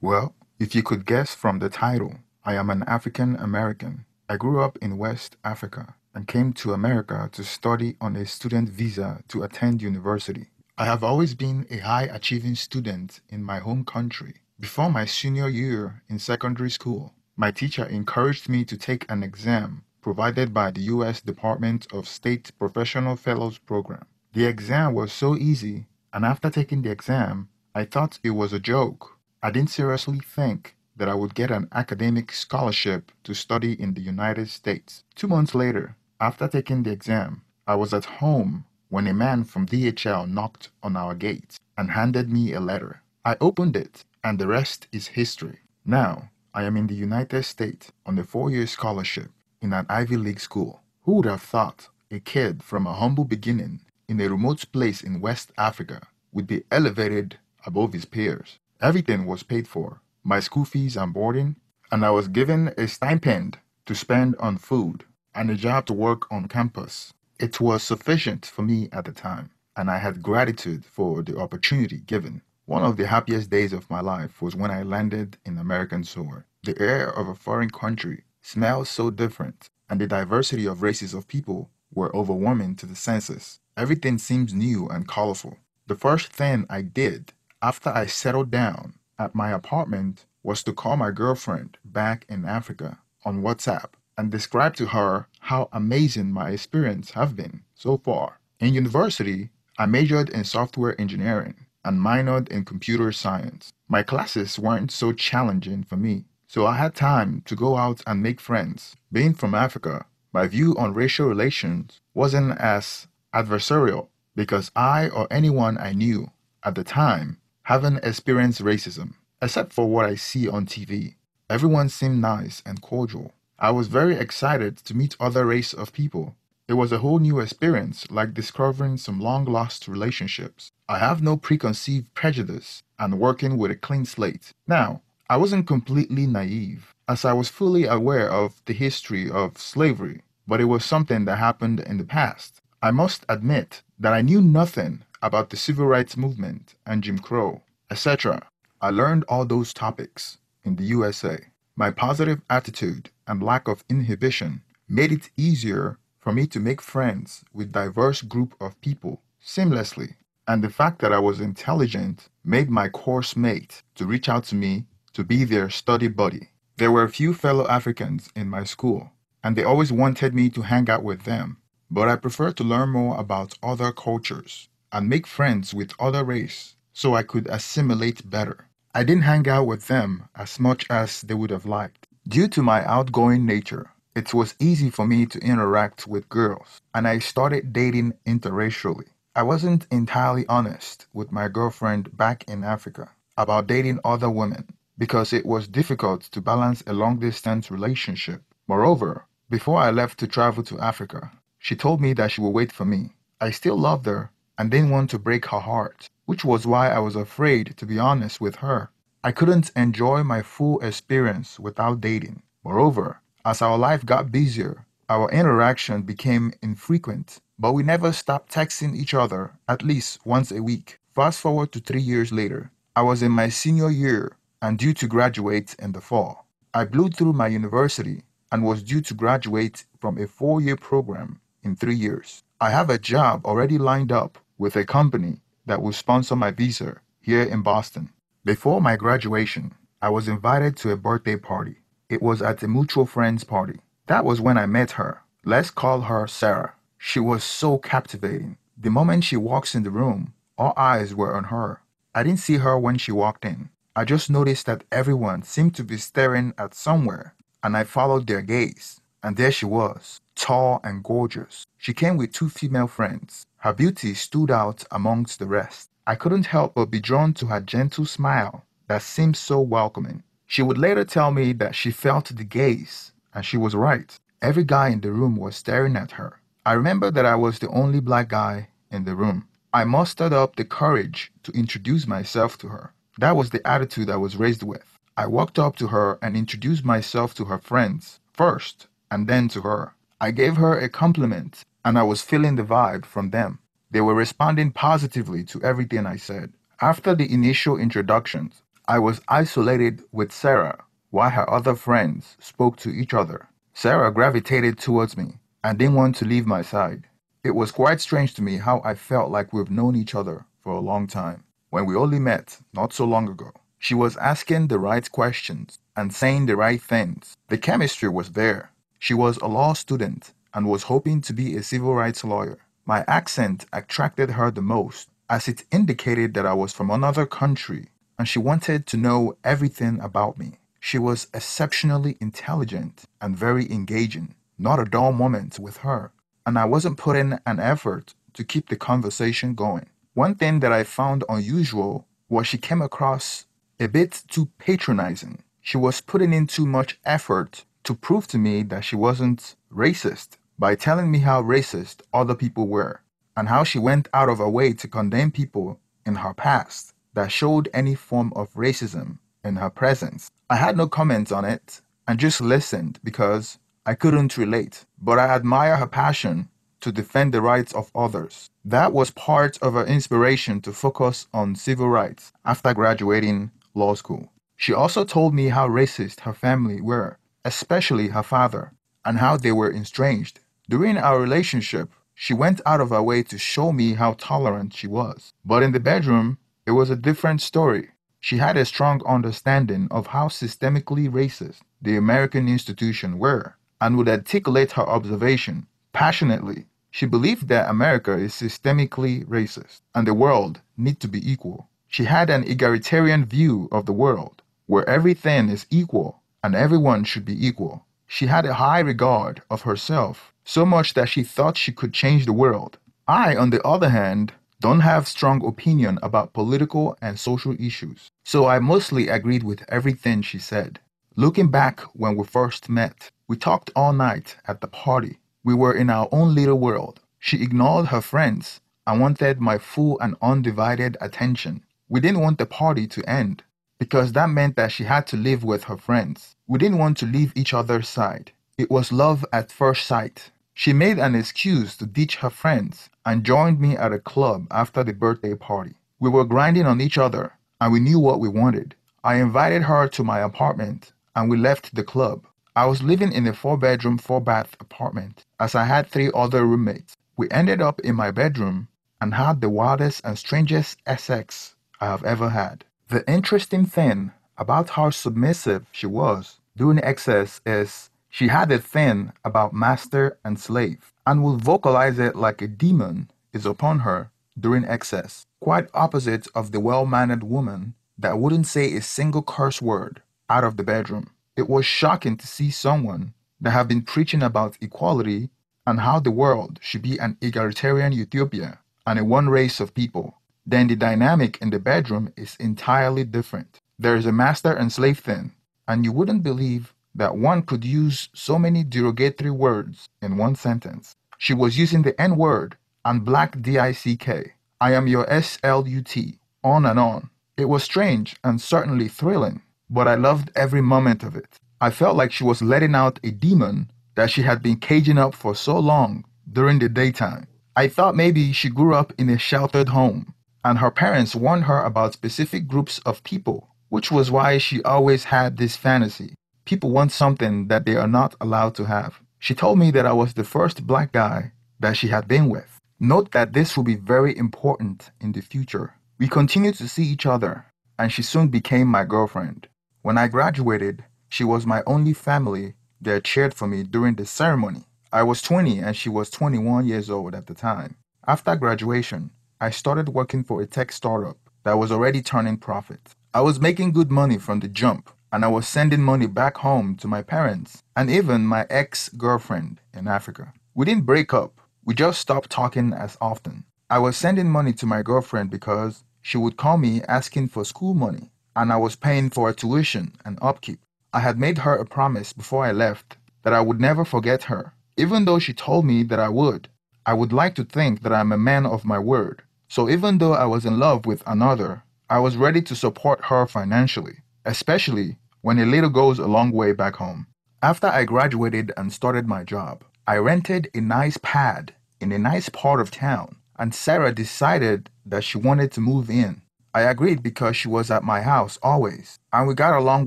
Well, if you could guess from the title, I am an African American. I grew up in West Africa and came to America to study on a student visa to attend university. I have always been a high achieving student in my home country. Before my senior year in secondary school, my teacher encouraged me to take an exam provided by the U.S. Department of State Professional Fellows Program. The exam was so easy, and after taking the exam, I thought it was a joke. I didn't seriously think that I would get an academic scholarship to study in the United States. 2 months later, after taking the exam, I was at home when a man from DHL knocked on our gate and handed me a letter. I opened it, and the rest is history. Now, I am in the United States on a 4-year scholarship in an Ivy League school. Who would have thought a kid from a humble beginning in a remote place in West Africa would be elevated above his peers? Everything was paid for, my school fees and boarding, and I was given a stipend to spend on food and a job to work on campus. It was sufficient for me at the time, and I had gratitude for the opportunity given. One of the happiest days of my life was when I landed in American soil. The air of a foreign country smells so different, and the diversity of races of people were overwhelming to the senses. Everything seems new and colorful. The first thing I did after I settled down at my apartment was to call my girlfriend back in Africa on WhatsApp and describe to her how amazing my experience have been so far. In university, I majored in software engineering and minored in computer science. My classes weren't so challenging for me, so I had time to go out and make friends. Being from Africa, my view on racial relations wasn't as adversarial because I or anyone I knew at the time haven't experienced racism, except for what I see on TV. Everyone seemed nice and cordial. I was very excited to meet other race of people. It was a whole new experience, like discovering some long-lost relationships. I have no preconceived prejudice and working with a clean slate. Now, I wasn't completely naive, as I was fully aware of the history of slavery, but it was something that happened in the past. I must admit that I knew nothing about the civil rights movement and Jim Crow, etc. I learned all those topics in the USA. My positive attitude and lack of inhibition made it easier for me to make friends with diverse group of people seamlessly. And the fact that I was intelligent made my course mate to reach out to me to be their study buddy. There were a few fellow Africans in my school, and they always wanted me to hang out with them. But I prefer to learn more about other cultures and make friends with other race so I could assimilate better. I didn't hang out with them as much as they would have liked. Due to my outgoing nature, it was easy for me to interact with girls, and I started dating interracially. I wasn't entirely honest with my girlfriend back in Africa about dating other women because it was difficult to balance a long-distance relationship. Moreover, before I left to travel to Africa, she told me that she would wait for me. I still loved her and didn't want to break her heart, which was why I was afraid to be honest with her. I couldn't enjoy my full experience without dating. Moreover, as our life got busier, our interaction became infrequent, but we never stopped texting each other at least once a week. Fast forward to 3 years later, I was in my senior year and due to graduate in the fall. I blew through my university and was due to graduate from a 4-year program in 3 years. I have a job already lined up with a company that will sponsor my visa here in Boston. Before my graduation, I was invited to a birthday party. It was at a mutual friend's party. That was when I met her. Let's call her Sarah. She was so captivating. The moment she walks in the room, all eyes were on her. I didn't see her when she walked in. I just noticed that everyone seemed to be staring at somewhere, and I followed their gaze. And there she was, tall and gorgeous. She came with 2 female friends. Her beauty stood out amongst the rest. I couldn't help but be drawn to her gentle smile that seemed so welcoming. She would later tell me that she felt the gaze, and she was right. Every guy in the room was staring at her. I remember that I was the only black guy in the room. I mustered up the courage to introduce myself to her. That was the attitude I was raised with. I walked up to her and introduced myself to her friends first, and then to her. I gave her a compliment, and I was feeling the vibe from them. They were responding positively to everything I said. After the initial introductions, I was isolated with Sarah while her other friends spoke to each other. Sarah gravitated towards me and didn't want to leave my side. It was quite strange to me how I felt like we've known each other for a long time when we only met not so long ago. She was asking the right questions and saying the right things. The chemistry was there. She was a law student and was hoping to be a civil rights lawyer. My accent attracted her the most, as it indicated that I was from another country and she wanted to know everything about me. She was exceptionally intelligent and very engaging. Not a dull moment with her, and I wasn't putting an effort to keep the conversation going. One thing that I found unusual was she came across a bit too patronizing. She was putting in too much effort to prove to me that she wasn't racist by telling me how racist other people were and how she went out of her way to condemn people in her past that showed any form of racism in her presence. I had no comments on it and just listened because I couldn't relate, but I admire her passion to defend the rights of others. That was part of her inspiration to focus on civil rights after graduating law school. She also told me how racist her family were, especially her father, and how they were estranged. During our relationship, she went out of her way to show me how tolerant she was. But in the bedroom, it was a different story. She had a strong understanding of how systemically racist the American institutions were and would articulate her observation passionately. She believed that America is systemically racist and the world need to be equal. She had an egalitarian view of the world where everything is equal and everyone should be equal. She had a high regard of herself, so much that she thought she could change the world. I, on the other hand, don't have strong opinion about political and social issues, so I mostly agreed with everything she said. Looking back when we first met, we talked all night at the party. We were in our own little world. She ignored her friends and wanted my full and undivided attention. We didn't want the party to end because that meant that she had to live with her friends. We didn't want to leave each other's side. It was love at first sight. She made an excuse to ditch her friends and joined me at a club after the birthday party. We were grinding on each other and we knew what we wanted. I invited her to my apartment and we left the club. I was living in a 4-bedroom, 4-bath apartment as I had 3 other roommates. We ended up in my bedroom and had the wildest and strangest sex I have ever had. The interesting thing about how submissive she was during excess is she had a thing about master and slave and would vocalize it like a demon is upon her during excess, quite opposite of the well-mannered woman that wouldn't say a single curse word out of the bedroom. It was shocking to see someone that had been preaching about equality and how the world should be an egalitarian utopia and a one race of people. Then the dynamic in the bedroom is entirely different. There is a master and slave thing, and you wouldn't believe that one could use so many derogatory words in one sentence. She was using the N word and black DICK. I am your SLUT, on and on. It was strange and certainly thrilling, but I loved every moment of it. I felt like she was letting out a demon that she had been caging up for so long during the daytime. I thought maybe she grew up in a sheltered home, and her parents warned her about specific groups of people, which was why she always had this fantasy. People want something that they are not allowed to have. She told me that I was the first black guy that she had been with. Note that this will be very important in the future. We continued to see each other, and she soon became my girlfriend. When I graduated, she was my only family that cheered for me during the ceremony. I was 20 and she was 21 years old at the time. After graduation, I started working for a tech startup that was already turning profit. I was making good money from the jump, and I was sending money back home to my parents and even my ex-girlfriend in Africa. We didn't break up, we just stopped talking as often. I was sending money to my girlfriend because she would call me asking for school money, and I was paying for her tuition and upkeep. I had made her a promise before I left that I would never forget her, even though she told me that I would. I would like to think that I'm a man of my word, so even though I was in love with another, I was ready to support her financially, especially when a little goes a long way back home. After I graduated and started my job, I rented a nice pad in a nice part of town, and Sarah decided that she wanted to move in. I agreed because she was at my house always, and we got along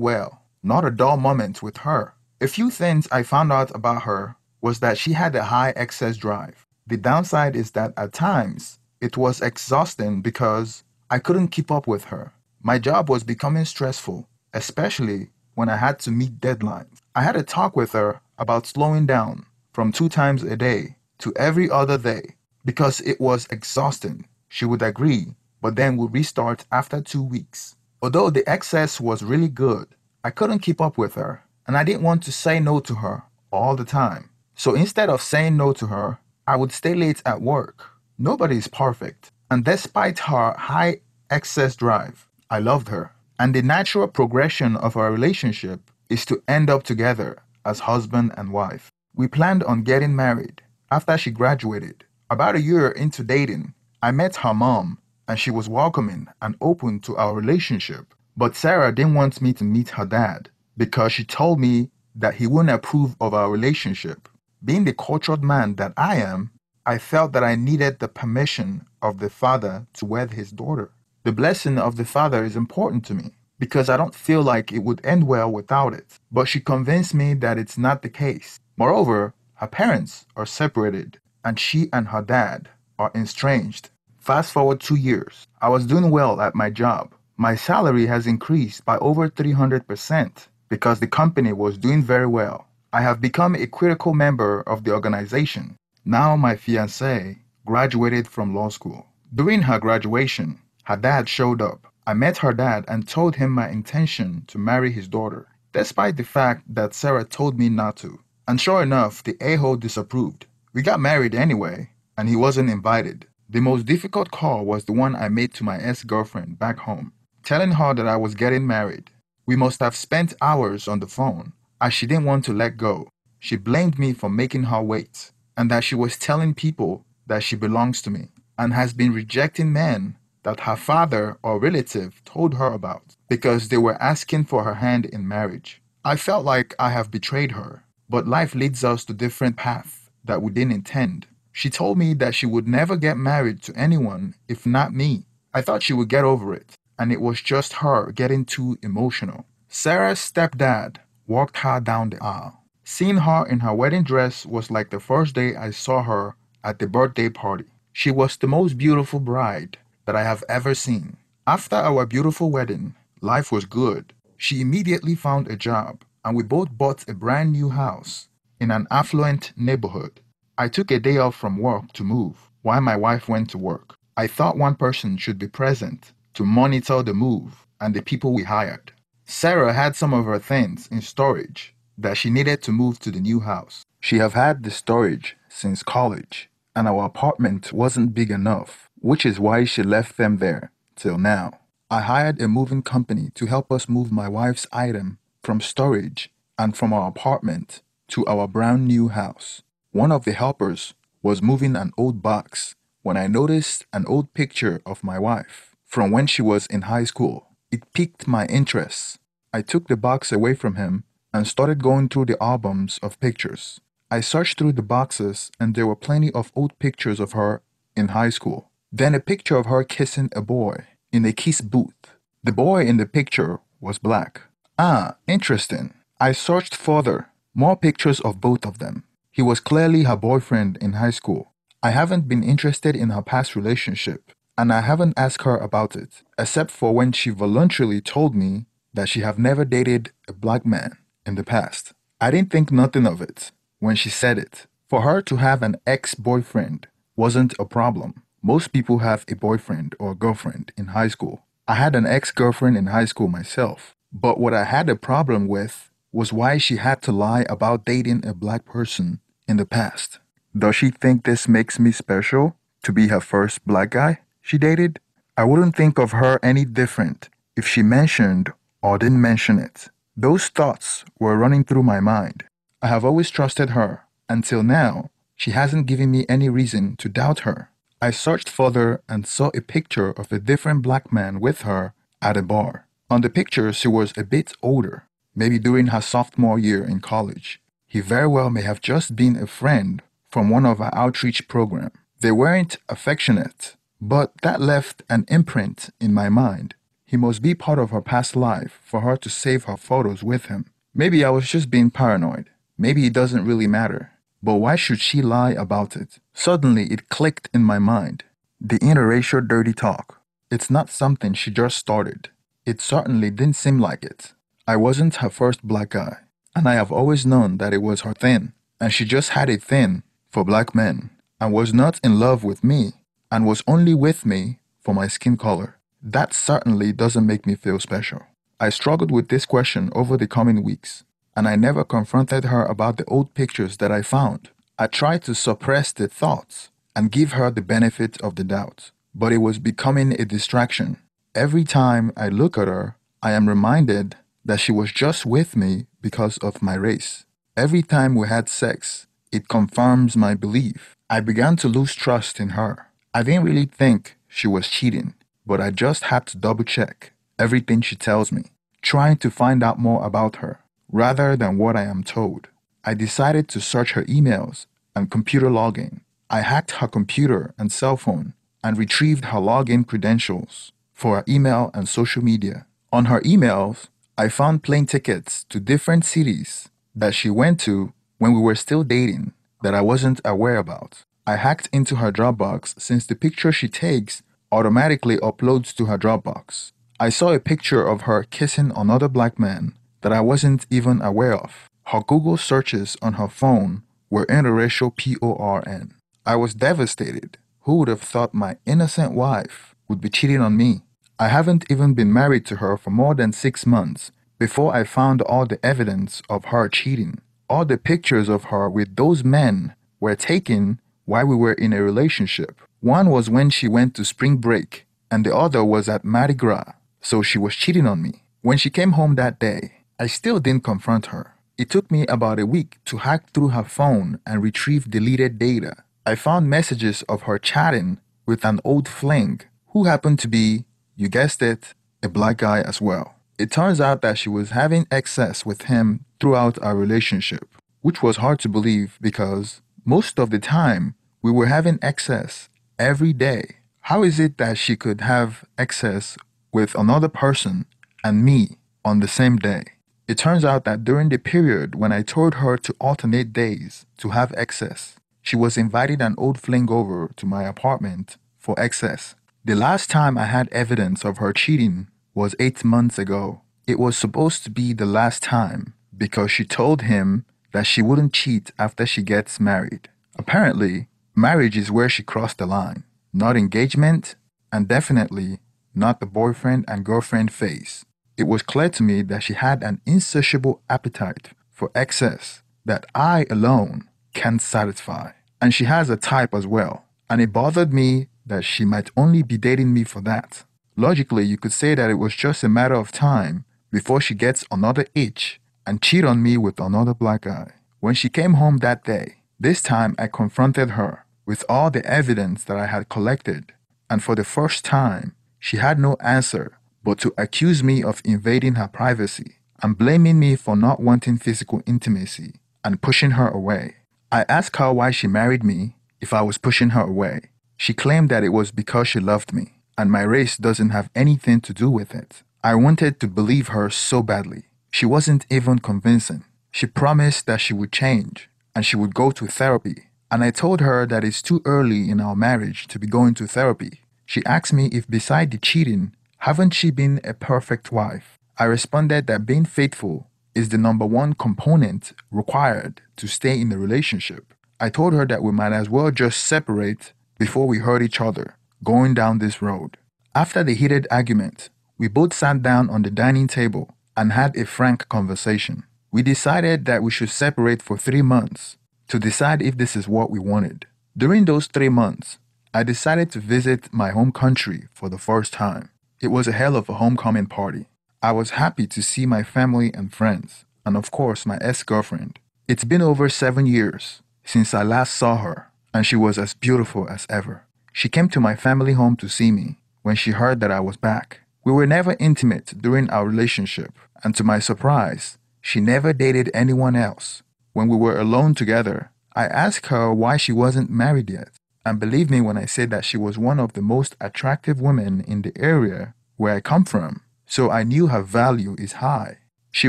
well. Not a dull moment with her. A few things I found out about her was that she had a high excess drive. The downside is that at times it was exhausting because I couldn't keep up with her. My job was becoming stressful, especially when I had to meet deadlines. I had a talk with her about slowing down from 2 times a day to every other day because it was exhausting. She would agree, but then would restart after 2 weeks. Although the excess was really good, I couldn't keep up with her, and I didn't want to say no to her all the time. So instead of saying no to her, I would stay late at work. Nobody is perfect, and despite her high excess drive, I loved her. And the natural progression of our relationship is to end up together as husband and wife. We planned on getting married after she graduated. About a year into dating, I met her mom, and she was welcoming and open to our relationship. But Sarah didn't want me to meet her dad because she told me that he wouldn't approve of our relationship. Being the cultured man that I am, I felt that I needed the permission of the father to wed his daughter. The blessing of the father is important to me because I don't feel like it would end well without it. But she convinced me that it's not the case. Moreover, her parents are separated and she and her dad are estranged. Fast forward 2 years. I was doing well at my job. My salary has increased by over 300% because the company was doing very well. I have become a critical member of the organization. Now my fiancée graduated from law school. During her graduation, her dad showed up. I met her dad and told him my intention to marry his daughter, despite the fact that Sarah told me not to. And sure enough, the a-hole disapproved. We got married anyway, and he wasn't invited. The most difficult call was the one I made to my ex-girlfriend back home, telling her that I was getting married. We must have spent hours on the phone, as she didn't want to let go. She blamed me for making her wait, and that she was telling people that she belongs to me, and has been rejecting men that her father or relative told her about because they were asking for her hand in marriage. I felt like I have betrayed her, but life leads us to different paths that we didn't intend. She told me that she would never get married to anyone if not me. I thought she would get over it, and it was just her getting too emotional. Sarah's stepdad walked her down the aisle. Seeing her in her wedding dress was like the first day I saw her at the birthday party. She was the most beautiful bride that I have ever seen. After our beautiful wedding, life was good. She immediately found a job, and we both bought a brand new house in an affluent neighborhood. I took a day off from work to move while my wife went to work. I thought one person should be present to monitor the move and the people we hired. Sarah had some of her things in storage that she needed to move to the new house. She have had the storage since college, and our apartment wasn't big enough, which is why she left them there till now. I hired a moving company to help us move my wife's item from storage and from our apartment to our brand new house. One of the helpers was moving an old box when I noticed an old picture of my wife from when she was in high school. It piqued my interest. I took the box away from him and started going through the albums of pictures. I searched through the boxes and there were plenty of old pictures of her in high school. Then a picture of her kissing a boy in a kiss booth. The boy in the picture was black. Ah, interesting. I searched further. More pictures of both of them. He was clearly her boyfriend in high school. I haven't been interested in her past relationship, and I haven't asked her about it, except for when she voluntarily told me that she have never dated a black man in the past. I didn't think nothing of it when she said it. For her to have an ex-boyfriend wasn't a problem. Most people have a boyfriend or girlfriend in high school. I had an ex-girlfriend in high school myself, but what I had a problem with was why she had to lie about dating a black person in the past. Does she think this makes me special to be her first black guy she dated? I wouldn't think of her any different if she mentioned or didn't mention it. Those thoughts were running through my mind. I have always trusted her. Until now, she hasn't given me any reason to doubt her. I searched further and saw a picture of a different black man with her at a bar. On the picture, she was a bit older, maybe during her sophomore year in college. He very well may have just been a friend from one of our outreach programs. They weren't affectionate, But that left an imprint in my mind. He must be part of her past life for her to save her photos with him. Maybe I was just being paranoid. Maybe it doesn't really matter. But why should she lie about it? Suddenly it clicked in my mind. The interracial dirty talk. It's not something she just started. It certainly didn't seem like it. I wasn't her first black guy, and I have always known that it was her thing, and she just had a thing for black men, and was not in love with me, and was only with me for my skin color. That certainly doesn't make me feel special. I struggled with this question over the coming weeks, and I never confronted her about the old pictures that I found. I tried to suppress the thoughts and give her the benefit of the doubt, but it was becoming a distraction. Every time I look at her, I am reminded that she was just with me because of my race. Every time we had sex, it confirms my belief. I began to lose trust in her. I didn't really think she was cheating, but I just had to double check everything she tells me, trying to find out more about her, rather than what I am told. I decided to search her emails and computer login. I hacked her computer and cell phone and retrieved her login credentials for her email and social media. On her emails, I found plane tickets to different cities that she went to when we were still dating that I wasn't aware about. I hacked into her Dropbox since the picture she takes automatically uploads to her Dropbox. I saw a picture of her kissing another black man that I wasn't even aware of. Her Google searches on her phone were interracial porn. I was devastated. Who would have thought my innocent wife would be cheating on me? I haven't even been married to her for more than 6 months before I found all the evidence of her cheating. All the pictures of her with those men were taken while we were in a relationship. One was when she went to spring break, and the other was at Mardi Gras, so she was cheating on me. When she came home that day, I still didn't confront her. It took me about a week to hack through her phone and retrieve deleted data. I found messages of her chatting with an old fling who happened to be, you guessed it, a black guy as well. It turns out that she was having excess with him throughout our relationship, which was hard to believe because most of the time we were having excess every day. How is it that she could have excess with another person and me on the same day? It turns out that during the period when I told her to alternate days to have excess, she was inviting an old fling over to my apartment for excess. The last time I had evidence of her cheating was 8 months ago. It was supposed to be the last time because she told him that she wouldn't cheat after she gets married. Apparently, marriage is where she crossed the line, not engagement, and definitely not the boyfriend and girlfriend phase. It was clear to me that she had an insatiable appetite for excess that I alone can't satisfy. And she has a type as well. And it bothered me that she might only be dating me for that. Logically, you could say that it was just a matter of time before she gets another itch and cheat on me with another black guy. When she came home that day, this time I confronted her with all the evidence that I had collected. And for the first time, she had no answer but to accuse me of invading her privacy and blaming me for not wanting physical intimacy and pushing her away. I asked her why she married me if I was pushing her away. She claimed that it was because she loved me, and my race doesn't have anything to do with it. I wanted to believe her so badly. She wasn't even convincing. She promised that she would change, and she would go to therapy, and I told her that it's too early in our marriage to be going to therapy. She asked me if beside the cheating, haven't she been a perfect wife? I responded that being faithful is the number one component required to stay in the relationship. I told her that we might as well just separate before we hurt each other going down this road. After the heated argument, we both sat down on the dining table and had a frank conversation. We decided that we should separate for 3 months to decide if this is what we wanted. During those 3 months, I decided to visit my home country for the first time. It was a hell of a homecoming party. I was happy to see my family and friends, and of course my ex-girlfriend. It's been over 7 years since I last saw her, and she was as beautiful as ever. She came to my family home to see me when she heard that I was back. We were never intimate during our relationship, and to my surprise, she never dated anyone else. When we were alone together, I asked her why she wasn't married yet, And believe me when I say that she was one of the most attractive women in the area where I come from, so I knew her value is high. She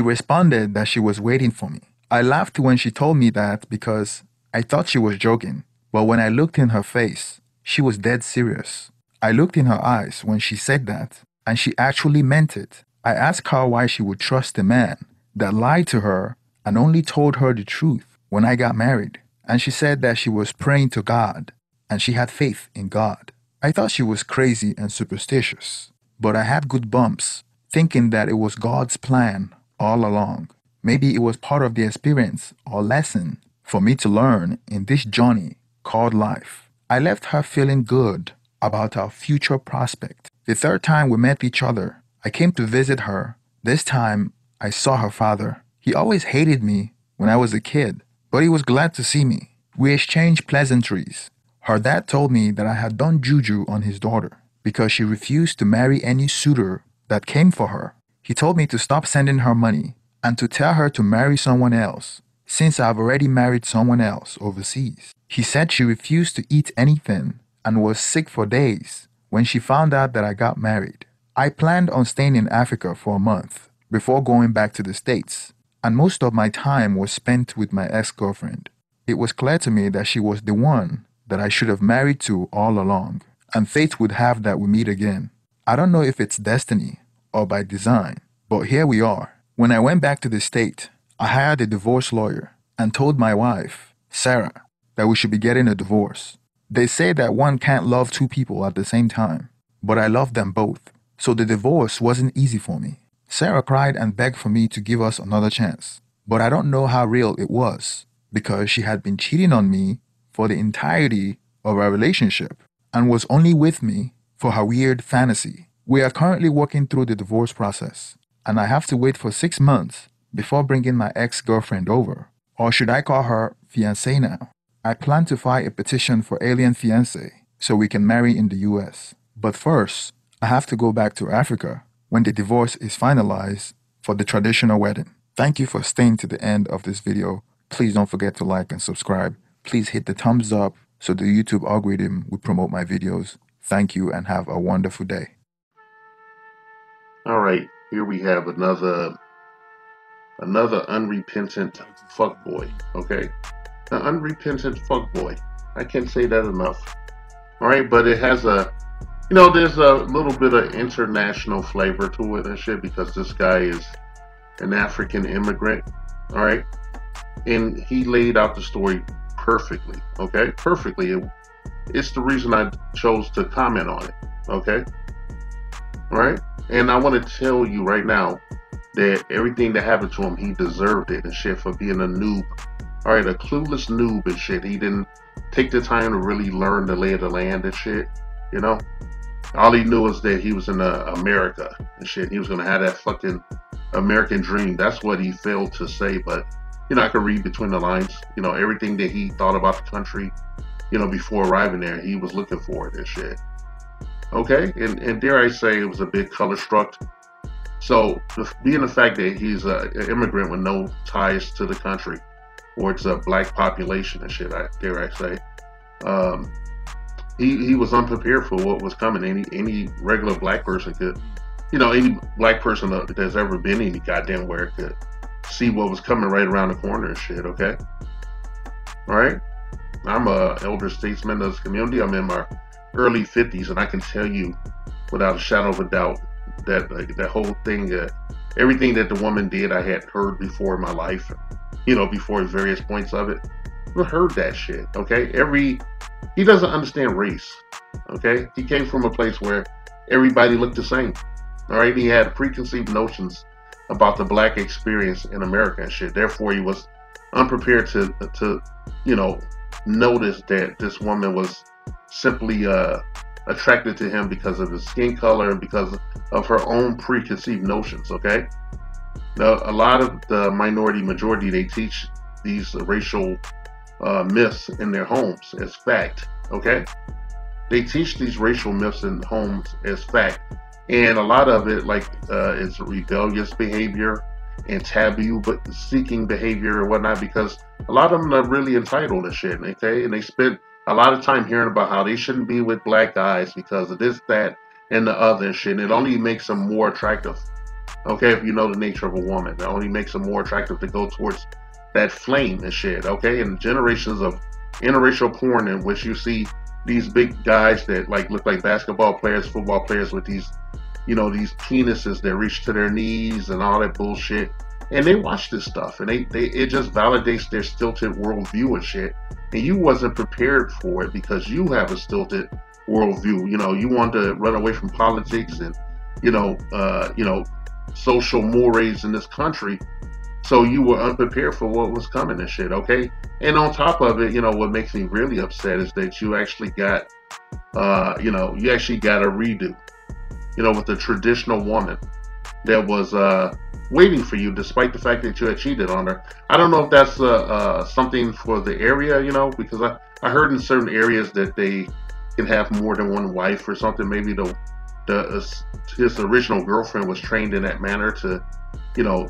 responded that she was waiting for me. I laughed when she told me that because I thought she was joking, but when I looked in her face, she was dead serious. I looked in her eyes when she said that, and she actually meant it. I asked her why she would trust a man that lied to her and only told her the truth when I got married, and she said that she was praying to God and she had faith in God. I thought she was crazy and superstitious, but I had good bumps, thinking that it was God's plan all along. Maybe it was part of the experience or lesson for me to learn in this journey called life. I left her feeling good about our future prospect. The third time we met each other, I came to visit her. This time, I saw her father. He always hated me when I was a kid, but he was glad to see me. We exchanged pleasantries. Her dad told me that I had done juju on his daughter because she refused to marry any suitor that came for her. He told me to stop sending her money and to tell her to marry someone else since I've already married someone else overseas. He said she refused to eat anything and was sick for days when she found out that I got married. I planned on staying in Africa for a month before going back to the States, and most of my time was spent with my ex-girlfriend. It was clear to me that she was the one that I should have married to all along, and fate would have that we meet again. I don't know if it's destiny or by design, but here we are. When I went back to the state, I hired a divorce lawyer and told my wife, Sarah, that we should be getting a divorce. They say that one can't love two people at the same time, but I love them both, so the divorce wasn't easy for me. Sarah cried and begged for me to give us another chance, but I don't know how real it was because she had been cheating on me for the entirety of our relationship and was only with me for her weird fantasy. We are currently working through the divorce process, and I have to wait for 6 months before bringing my ex-girlfriend over. Or should I call her fiancé now? I plan to file a petition for alien fiancé so we can marry in the US. But first, I have to go back to Africa when the divorce is finalized for the traditional wedding. Thank you for staying to the end of this video. Please don't forget to like and subscribe. Please hit the thumbs up so the YouTube algorithm will promote my videos. Thank you and have a wonderful day. All right, here we have another unrepentant fuckboy. Okay, an unrepentant fuckboy. I can't say that enough. All right, but it has there's a little bit of international flavor to it and shit because this guy is an African immigrant. All right, and he laid out the story perfectly. Okay, perfectly. It's the reason I chose to comment on it. Okay, all right. And I want to tell you right now that everything that happened to him, he deserved it and shit for being a noob. All right, a clueless noob and shit. He didn't take the time to really learn the lay of the land and shit. You know, all he knew was that he was in America and shit. He was gonna have that fucking American dream. That's what he failed to say. But I could read between the lines. Everything that he thought about the country, before arriving there, he was looking for it and shit. Okay, and dare I say it was a big color struck. So being the fact that he's an immigrant with no ties to the country or it's a black population and shit, dare I say, he was unprepared for what was coming. Any regular black person could, any black person that's ever been any goddamn where could see what was coming right around the corner and shit. Okay, all right. I'm a elder statesman of this community. I'm in my early 50s, and I can tell you without a shadow of a doubt that that whole thing, everything that the woman did, I had heard before in my life, before various points of it. I heard that shit, okay? He doesn't understand race, okay? He came from a place where everybody looked the same, all right? He had preconceived notions about the black experience in America and shit. Therefore, he was unprepared to notice that this woman was simply attracted to him because of his skin color and because of her own preconceived notions. Okay, now a lot of the majority, they teach these racial myths in their homes as fact. Okay, they teach these racial myths in homes as fact, and a lot of it is rebellious behavior and taboo but seeking behavior and whatnot, because a lot of them are really entitled and shit. Okay, and they spend a lot of time hearing about how they shouldn't be with black guys because of this, that, and the other and shit. And it only makes them more attractive. Okay, if you know the nature of a woman, it only makes them more attractive to go towards that flame and shit. Okay, and generations of interracial porn in which you see these big guys that like look like basketball players, football players with these, these penises that reach to their knees and all that bullshit. And they watch this stuff, and they it just validates their stilted worldview and shit. And you wasn't prepared for it because you have a stilted worldview. You want to run away from politics and you know, uh, you know, social mores in this country. So you were unprepared for what was coming and shit. Okay, and on top of it, what makes me really upset is that you actually got, you actually got a redo. With a traditional woman that was waiting for you despite the fact that you had cheated on her. I don't know if that's something for the area, because I heard in certain areas that they can have more than one wife or something. Maybe his original girlfriend was trained in that manner to, you know,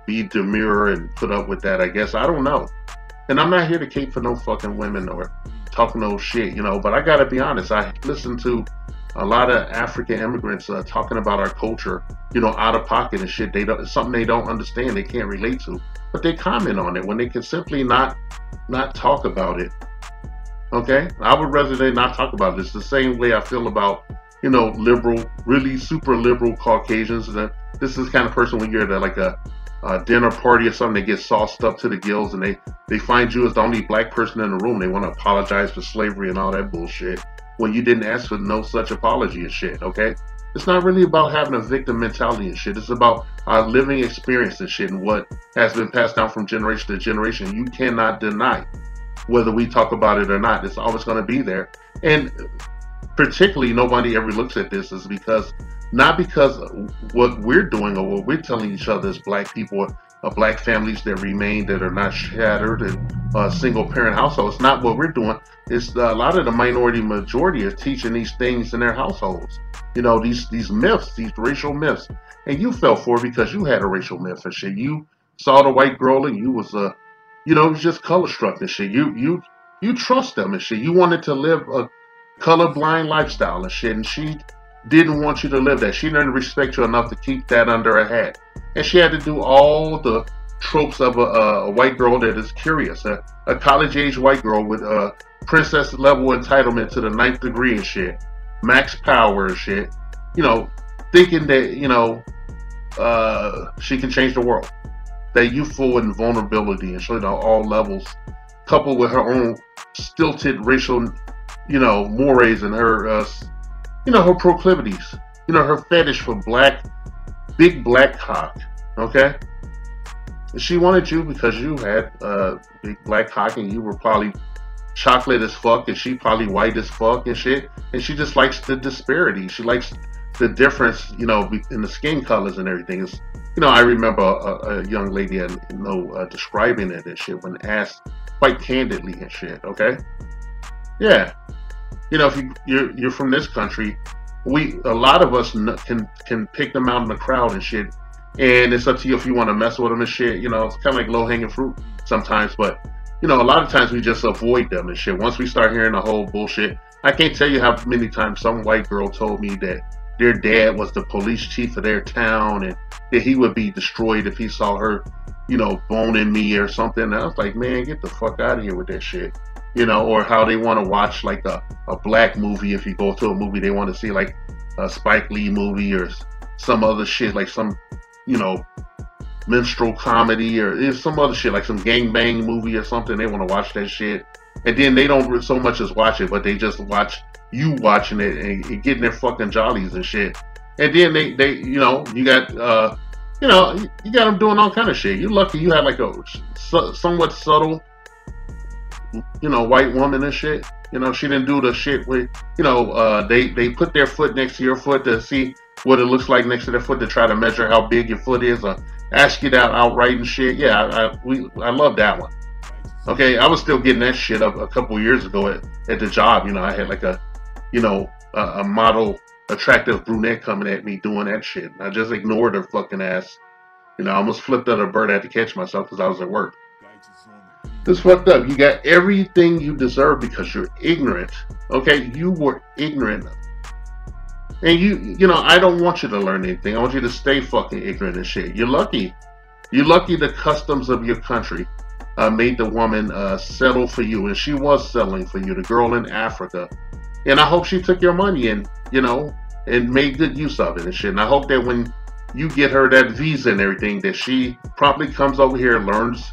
be demure and put up with that, I guess. I don't know. And I'm not here to cape for no fucking women or talk no shit, but I gotta be honest. I listen to a lot of African immigrants talking about our culture, out of pocket and shit. It's something they don't understand, they can't relate to, but they comment on it when they can simply not talk about it. Okay, I would rather they not talk about it. It's the same way I feel about liberal, really super liberal Caucasians. That this is the kind of person when you're at like a dinner party or something, they get sauced up to the gills and they find you as the only black person in the room. They want to apologize for slavery and all that bullshit when you didn't ask for no such apology and shit. Okay, it's not really about having a victim mentality and shit. It's about our living experience and shit and what has been passed down from generation to generation. You cannot deny whether we talk about it or not. It's always going to be there. And particularly nobody ever looks at this is because not because what we're doing or what we're telling each other as black people or black families that remain that are not shattered and single parent households. It's not what we're doing. It's a lot of the minority majority are teaching these things in their households. These myths, these racial myths, and you fell for it because you had a racial myth and shit. You saw the white girl and you was it was just color struck and shit. You trust them and shit. You wanted to live a colorblind lifestyle and shit, and she didn't want you to live that. She didn't respect you enough to keep that under her hat, and she had to do all the tropes of a white girl that is curious, a college age white girl with a princess level entitlement to the ninth degree and shit, max power and shit. Thinking that she can change the world. That youthful and vulnerability and showing all levels, coupled with her own stilted racial mores and her her proclivities, her fetish for big black cock. Okay, and she wanted you because you had big black cock and you were probably chocolate as fuck and she probably white as fuck and shit, and she just likes the disparity. She likes the difference in the skin colors and everything. Is I remember a young lady describing it and shit when asked quite candidly and shit. Okay, yeah, if you're from this country, a lot of us can pick them out in the crowd and shit, and it's up to you if you want to mess with them and shit. It's kind of like low hanging fruit sometimes, but a lot of times we just avoid them and shit. Once we start hearing the whole bullshit, I can't tell you how many times some white girl told me that their dad was the police chief of their town and that he would be destroyed if he saw her, boning me or something. And I was like, man, get the fuck out of here with that shit. Or how they want to watch like a black movie. If you go to a movie, they want to see like a Spike Lee movie or some other shit, like some, minstrel comedy or some other shit, like some gangbang movie or something. They want to watch that shit. And then they don't so much as watch it, but they just watch you watching it and getting their fucking jollies and shit. And then they you got you got them doing all kind of shit. You're lucky you had like a somewhat subtle white woman and shit. She didn't do the shit with they put their foot next to your foot to see what it looks like next to their foot to try to measure how big your foot is or ask you that outright and shit. Yeah, I love that one. Okay, I was still getting that shit up a couple years ago at the job. I had like a model attractive brunette coming at me doing that shit. I just ignored her fucking ass. I almost flipped out a bird. I had to catch myself because I was at work. It's fucked up. You got everything you deserve because you're ignorant. Okay, you were ignorant, and you know, I don't want you to learn anything. I want you to stay fucking ignorant and shit. You're lucky. You're lucky the customs of your country made the woman settle for you, and she was settling for you, the girl in Africa. And I hope she took your money and, you know, and made good use of it and shit. And I hope that when you get her that visa and everything, that she probably comes over here and learns,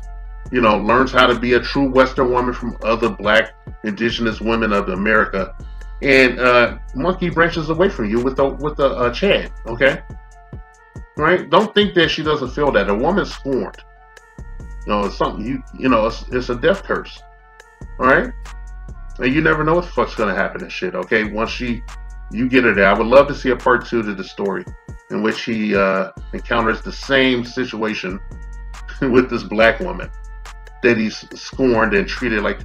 you know, learns how to be a true Western woman from other black indigenous women of America, and monkey branches away from you with a Chad, okay? Right? Don't think that she doesn't feel that. A woman scorned. You know, it's something you know, it's a death curse. All right? And you never know what the fuck's gonna happen and shit, okay? Once you get her there. I would love to see a part 2 to the story in which he encounters the same situation with this black woman that he's scorned and treated like,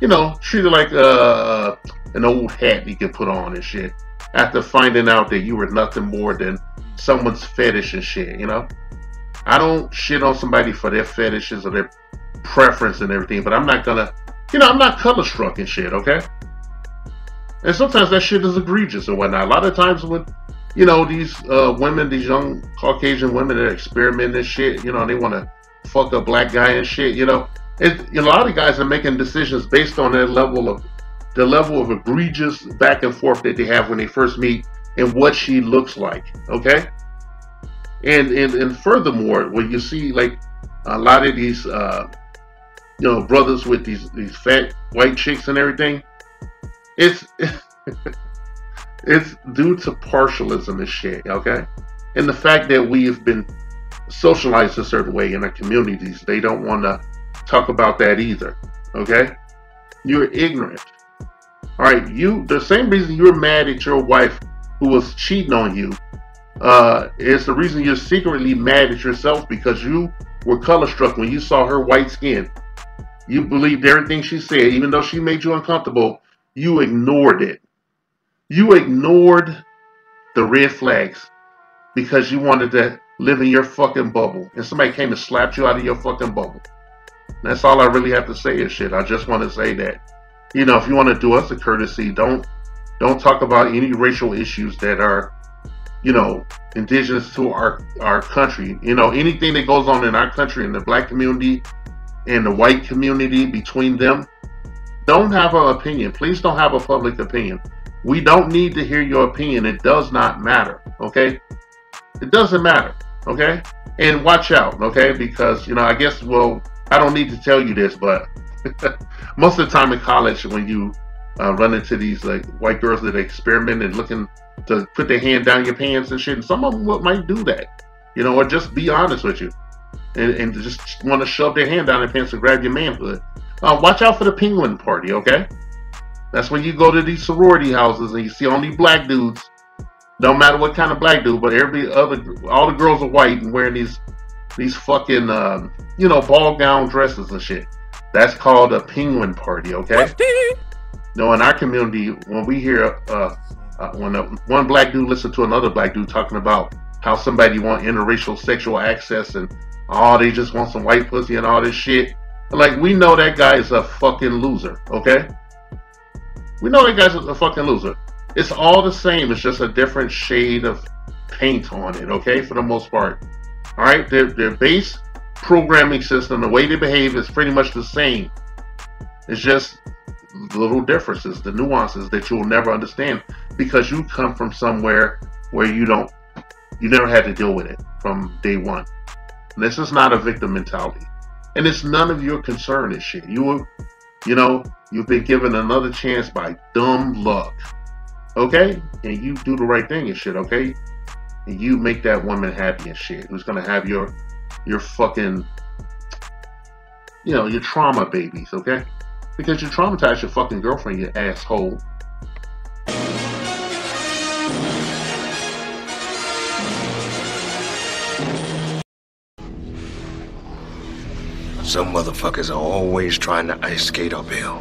you know, treated like an old hat he could put on and shit after finding out that you were nothing more than someone's fetish and shit, you know? I don't shit on somebody for their fetishes or their preference and everything, but I'm not gonna, you know, I'm not color struck and shit, okay? And sometimes that shit is egregious and whatnot. A lot of times when, you know, these women, these young Caucasian women that experiment and shit, you know, they want to fuck a black guy and shit, you know. A lot of guys are making decisions based on the level of egregious back and forth that they have when they first meet and what she looks like, okay? And furthermore, when you see like a lot of these, you know, brothers with these fat white chicks and everything, it's it's due to partialism and shit, okay? And the fact that we have been socialized a certain way in our communities, they don't want to talk about that either, okay? You're ignorant. All right, the same reason you're mad at your wife who was cheating on you is the reason you're secretly mad at yourself, because you were color struck when you saw her white skin. You believed everything she said, even though she made you uncomfortable. You ignored it. You ignored the red flags because you wanted to live in your fucking bubble, and somebody came and slapped you out of your fucking bubble. That's all I really have to say is shit. I just want to say that, you know, if you want to do us a courtesy, don't talk about any racial issues that are, you know, indigenous to our country. You know, anything that goes on in our country, in the black community and the white community, between them, don't have an opinion. Please don't have a public opinion. We don't need to hear your opinion. It does not matter, okay? It doesn't matter, okay? And watch out, okay? Because, you know, I guess, well, I don't need to tell you this, but most of the time in college, when you run into these like white girls that experiment and looking to put their hand down your pants and shit, and some of them might do that, you know, or just be honest with you and just want to shove their hand down their pants and grab your manhood. Watch out for the penguin party, okay? That's when you go to these sorority houses and you see only black dudes. Don't matter what kind of black dude, but all the girls are white and wearing these fucking you know, ball gown dresses and shit. That's called a penguin party, okay? No, in our community, when we hear when one black dude listens to another black dude talking about how somebody want interracial sexual access and they just want some white pussy and all this shit, like, we know that guy is a fucking loser, okay? We know that guy's a fucking loser. It's all the same. It's just a different shade of paint on it, okay, for the most part. All right? Their base programming system, the way they behave is pretty much the same. It's just little differences, the nuances that you'll never understand because you come from somewhere where you never had to deal with it from day one. And this is not a victim mentality. And it's none of your concern and shit. You know, you've been given another chance by dumb luck. Okay? And you do the right thing and shit, okay? And you make that woman happy and shit. Who's gonna have your fucking, you know, your trauma babies, okay? Because you traumatized your fucking girlfriend, you asshole. Some motherfuckers are always trying to ice skate uphill.